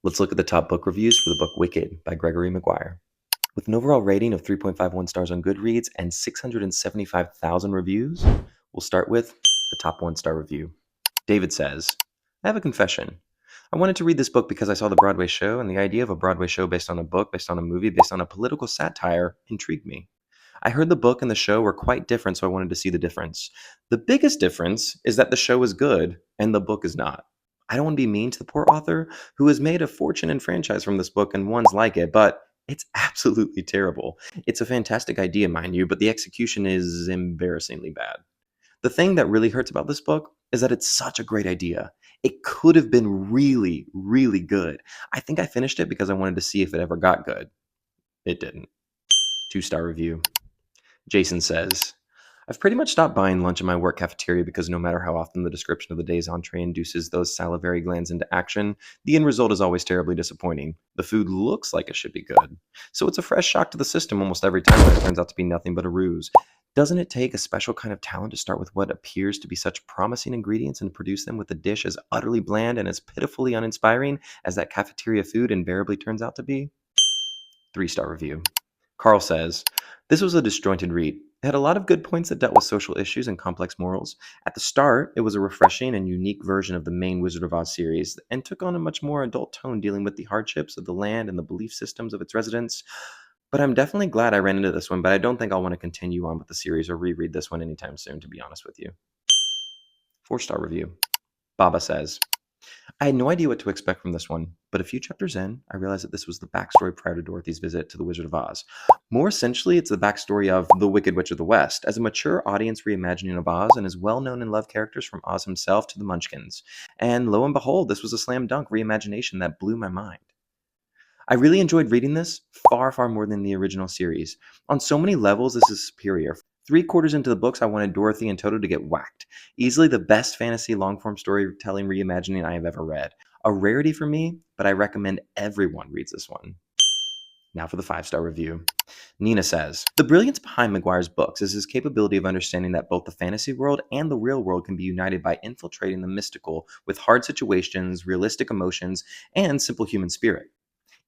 Let's look at the top book reviews for the book Wicked by Gregory Maguire. With an overall rating of 3.51 stars on Goodreads and 675,000 reviews, we'll start with the top 1-star review. David says, I have a confession. I wanted to read this book because I saw the Broadway show, and the idea of a Broadway show based on a book, based on a movie, based on a political satire intrigued me. I heard the book and the show were quite different, so I wanted to see the difference. The biggest difference is that the show is good and the book is not. I don't want to be mean to the poor author who has made a fortune and franchise from this book and ones like it, but it's absolutely terrible. It's a fantastic idea, mind you, but the execution is embarrassingly bad. The thing that really hurts about this book is that it's such a great idea. It could have been really, really good. I think I finished it because I wanted to see if it ever got good. It didn't. 2-star review. Jason says, I've pretty much stopped buying lunch in my work cafeteria because no matter how often the description of the day's entree induces those salivary glands into action, the end result is always terribly disappointing. The food looks like it should be good. So it's a fresh shock to the system almost every time, but it turns out to be nothing but a ruse. Doesn't it take a special kind of talent to start with what appears to be such promising ingredients and produce them with a dish as utterly bland and as pitifully uninspiring as that cafeteria food invariably turns out to be? 3-star review. Carl says, this was a disjointed read. It had a lot of good points that dealt with social issues and complex morals. At the start, it was a refreshing and unique version of the main Wizard of Oz series and took on a much more adult tone dealing with the hardships of the land and the belief systems of its residents. But I'm definitely glad I ran into this one, but I don't think I'll want to continue on with the series or reread this one anytime soon, to be honest with you. 4-star review. Baba says, I had no idea what to expect from this one, but a few chapters in, I realized that this was the backstory prior to Dorothy's visit to the Wizard of Oz. More essentially, it's the backstory of the Wicked Witch of the West, as a mature audience reimagining of Oz and as well-known and loved characters from Oz himself to the Munchkins. And lo and behold, this was a slam dunk reimagination that blew my mind. I really enjoyed reading this, far, far more than the original series. On so many levels, this is superior. 3/4 into the books, I wanted Dorothy and Toto to get whacked. Easily the best fantasy long-form storytelling reimagining I have ever read. A rarity for me, but I recommend everyone reads this one. Now for the 5-star review. Nina says, the brilliance behind Maguire's books is his capability of understanding that both the fantasy world and the real world can be united by infiltrating the mystical with hard situations, realistic emotions, and simple human spirit.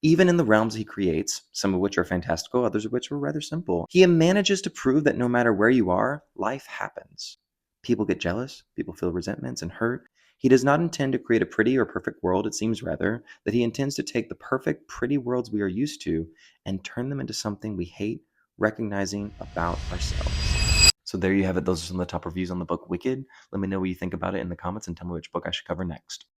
Even in the realms he creates, some of which are fantastical, others of which are rather simple, he manages to prove that no matter where you are, life happens. People get jealous, people feel resentments and hurt. He does not intend to create a pretty or perfect world. It seems rather that he intends to take the perfect, pretty worlds we are used to and turn them into something we hate, recognizing about ourselves. So there you have it. Those are some of the top reviews on the book Wicked. Let me know what you think about it in the comments and tell me which book I should cover next.